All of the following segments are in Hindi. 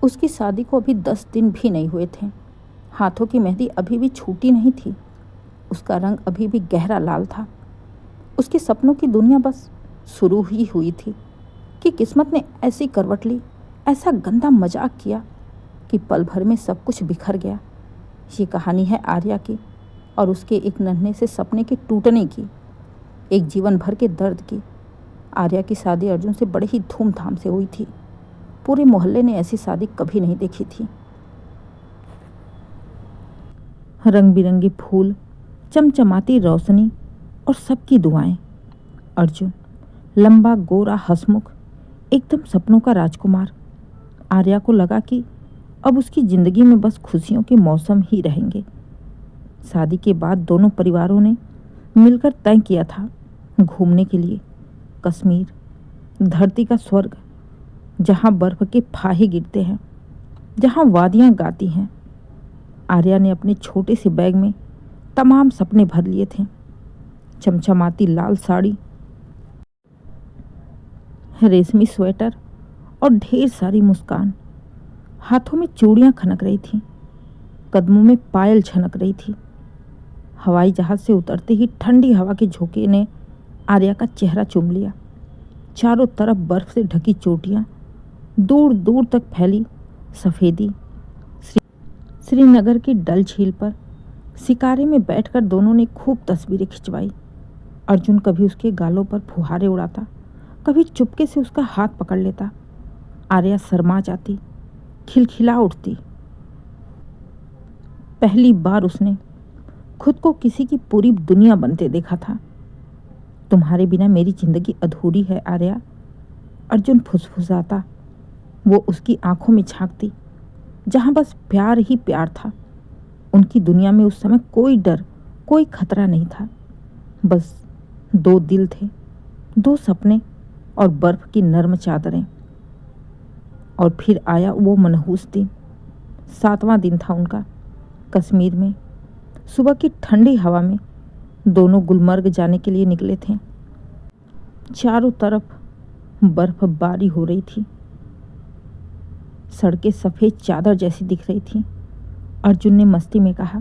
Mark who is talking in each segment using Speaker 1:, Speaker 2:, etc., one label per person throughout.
Speaker 1: उसकी शादी को अभी 10 दिन भी नहीं हुए थे। हाथों की मेहंदी अभी भी छूटी नहीं थी। उसका रंग अभी भी गहरा लाल था। उसके सपनों की दुनिया बस शुरू ही हुई थी कि किस्मत ने ऐसी करवट ली, ऐसा गंदा मजाक किया कि पल भर में सब कुछ बिखर गया। ये कहानी है आर्या की और उसके एक नन्हे से सपने के टूटने की, एक जीवन भर के दर्द की। आर्या की शादी अर्जुन से बड़े ही धूमधाम से हुई थी। पूरे मोहल्ले ने ऐसी शादी कभी नहीं देखी थी। रंग बिरंगे फूल, चमचमाती रोशनी और सबकी दुआएं। अर्जुन लंबा, गोरा, हंसमुख, एकदम सपनों का राजकुमार। आर्या को लगा कि अब उसकी जिंदगी में बस खुशियों के मौसम ही रहेंगे। शादी के बाद दोनों परिवारों ने मिलकर तय किया था घूमने के लिए कश्मीर, धरती का स्वर्ग, जहाँ बर्फ के फाहे गिरते हैं, जहाँ वादियाँ गाती हैं। आर्या ने अपने छोटे से बैग में तमाम सपने भर लिए थे। चमचमाती लाल साड़ी, रेशमी स्वेटर और ढेर सारी मुस्कान। हाथों में चूड़ियाँ खनक रही थीं, कदमों में पायल छनक रही थी। हवाई जहाज से उतरते ही ठंडी हवा के झोंके ने आर्या का चेहरा चूम लिया। चारों तरफ बर्फ से ढकी चोटियाँ, दूर दूर तक फैली सफ़ेदी। श्रीनगर की डल झील पर शिकारे में बैठकर दोनों ने खूब तस्वीरें खिंचवाई। अर्जुन कभी उसके गालों पर फुहारे उड़ाता, कभी चुपके से उसका हाथ पकड़ लेता। आर्या शर्मा जाती, खिलखिला उठती। पहली बार उसने खुद को किसी की पूरी दुनिया बनते देखा था। तुम्हारे बिना मेरी जिंदगी अधूरी है आर्या, अर्जुन फुसफुसाता। वो उसकी आंखों में झांकती, जहां बस प्यार ही प्यार था। उनकी दुनिया में उस समय कोई डर, कोई खतरा नहीं था। बस 2 दिल थे, 2 सपने और बर्फ की नर्म चादरें। और फिर आया वो मनहूस दिन। 7वां दिन था उनका। कश्मीर में सुबह की ठंडी हवा में दोनों गुलमर्ग जाने के लिए निकले थे। चारों तरफ बर्फबारी हो रही थी। सड़कें सफ़ेद चादर जैसी दिख रही थीं। अर्जुन ने मस्ती में कहा,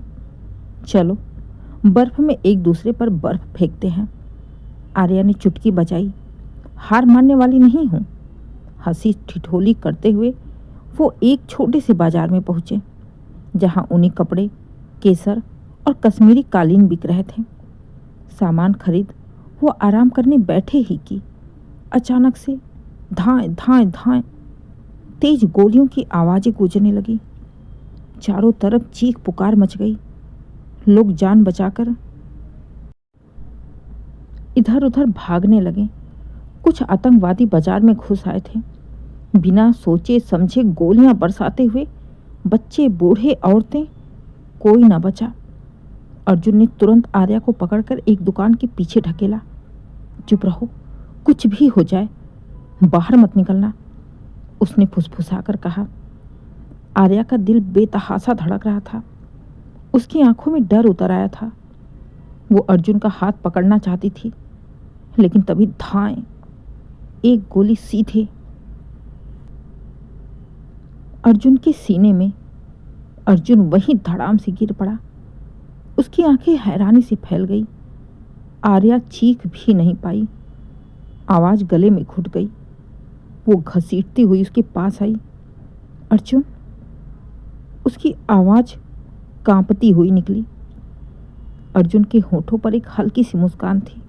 Speaker 1: चलो बर्फ में एक दूसरे पर बर्फ फेंकते हैं। आर्या ने चुटकी बजाई, हार मानने वाली नहीं हूँ। हंसी ठिठोली करते हुए वो एक छोटे से बाजार में पहुँचे, जहाँ ऊनी कपड़े, केसर और कश्मीरी कालीन बिक रहे थे। सामान खरीद वो आराम करने बैठे ही कि अचानक से धाएं धाएं धाएं तेज गोलियों की आवाज़ें गूंजने लगी। चारों तरफ चीख पुकार मच गई। लोग जान बचाकर इधर उधर भागने लगे। कुछ आतंकवादी बाजार में घुस आए थे। बिना सोचे समझे गोलियां बरसाते हुए बच्चे, बूढ़े, औरतें, कोई ना बचा। अर्जुन ने तुरंत आर्या को पकड़कर एक दुकान के पीछे ढकेला। चुप रहो, कुछ भी हो जाए बाहर मत निकलना, उसने फुसफुसाकर कहा। आर्या का दिल बेतहासा धड़क रहा था। उसकी आंखों में डर उतर आया था। वो अर्जुन का हाथ पकड़ना चाहती थी, लेकिन तभी धाएं, एक गोली सीधे अर्जुन के सीने में। अर्जुन वहीं धड़ाम से गिर पड़ा। उसकी आंखें हैरानी से फैल गई। आर्या चीख भी नहीं पाई, आवाज गले में घुट गई। वो घसीटती हुई उसके पास आई। अर्जुन, उसकी आवाज कांपती हुई निकली। अर्जुन के होठों पर एक हल्की सी मुस्कान थी,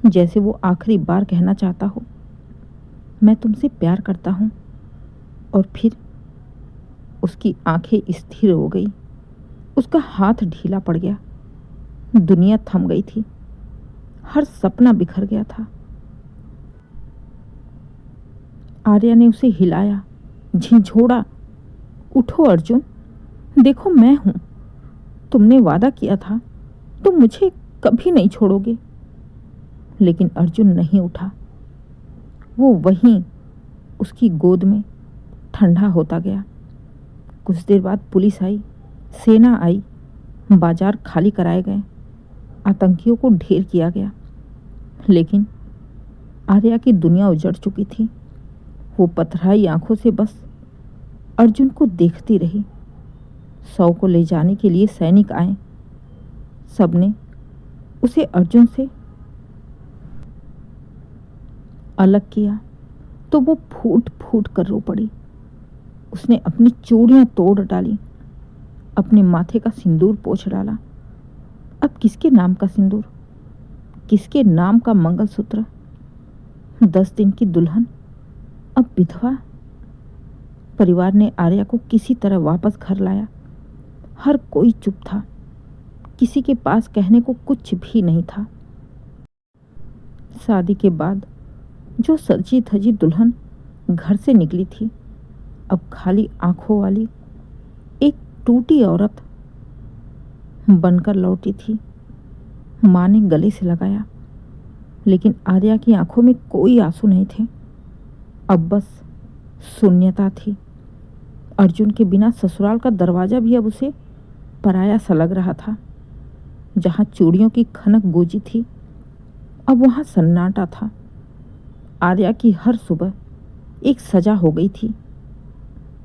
Speaker 1: जैसे वो आखिरी बार कहना चाहता हो, मैं तुमसे प्यार करता हूँ। और फिर उसकी आंखें स्थिर हो गई। उसका हाथ ढीला पड़ गया। दुनिया थम गई थी। हर सपना बिखर गया था। आर्या ने उसे हिलाया, झिझोड़ा, उठो अर्जुन, देखो मैं हूं। तुमने वादा किया था, तुम मुझे कभी नहीं छोड़ोगे। लेकिन अर्जुन नहीं उठा। वो वहीं उसकी गोद में ठंडा होता गया। कुछ देर बाद पुलिस आई, सेना आई, बाजार खाली कराए गए, आतंकियों को ढेर किया गया। लेकिन आर्या की दुनिया उजड़ चुकी थी। वो पथराई आंखों से बस अर्जुन को देखती रही। 100 को ले जाने के लिए सैनिक आए। सबने उसे अर्जुन से अलग किया तो वो फूट फूट कर रो पड़ी। उसने अपनी चूड़ियां तोड़ डाली, अपने माथे का सिंदूर पोंछ डाला। अब किसके नाम का सिंदूर, किसके नाम का मंगलसूत्र? 10 दिन की दुल्हन अब विधवा। परिवार ने आर्या को किसी तरह वापस घर लाया। हर कोई चुप था, किसी के पास कहने को कुछ भी नहीं था। शादी के बाद जो सजी धजी दुल्हन घर से निकली थी, अब खाली आंखों वाली एक टूटी औरत बनकर लौटी थी। माँ ने गले से लगाया, लेकिन आर्या की आंखों में कोई आंसू नहीं थे। अब बस शून्यता थी। अर्जुन के बिना ससुराल का दरवाजा भी अब उसे पराया सा लग रहा था। जहाँ चूड़ियों की खनक गूंजी थी, अब वहाँ सन्नाटा था। आर्या की हर सुबह एक सजा हो गई थी।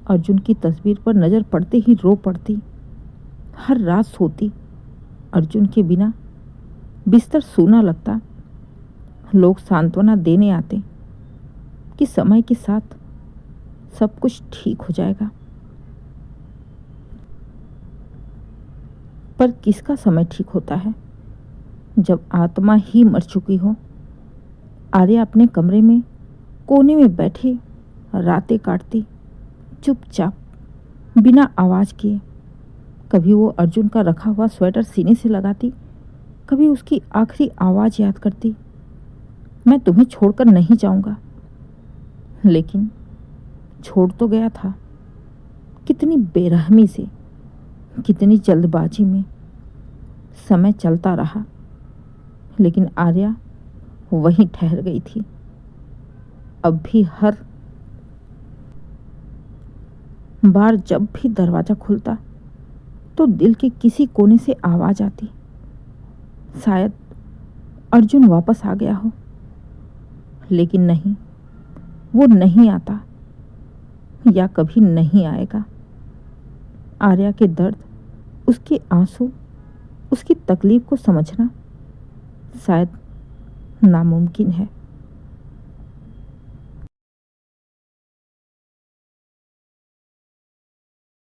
Speaker 1: अर्जुन की तस्वीर पर नज़र पड़ते ही रो पड़ती। हर रात सोती। अर्जुन के बिना बिस्तर सूना लगता। लोग सांत्वना देने आते कि समय के साथ सब कुछ ठीक हो जाएगा। पर किसका समय ठीक होता है जब आत्मा ही मर चुकी हो। आर्या अपने कमरे में कोने में बैठी रातें काटती, चुपचाप, बिना आवाज़ किए। कभी वो अर्जुन का रखा हुआ स्वेटर सीने से लगाती, कभी उसकी आखिरी आवाज़ याद करती, मैं तुम्हें छोड़कर नहीं जाऊंगा। लेकिन छोड़ तो गया था। कितनी बेरहमी से, कितनी जल्दबाजी में। समय चलता रहा, लेकिन आर्या वहीं ठहर गई थी। अब भी हर बार जब भी दरवाज़ा खुलता तो दिल के किसी कोने से आवाज़ आती, शायद अर्जुन वापस आ गया हो। लेकिन नहीं, वो नहीं आता, या कभी नहीं आएगा। आर्या के दर्द, उसके आंसू, उसकी तकलीफ को समझना शायद नामुमकिन है।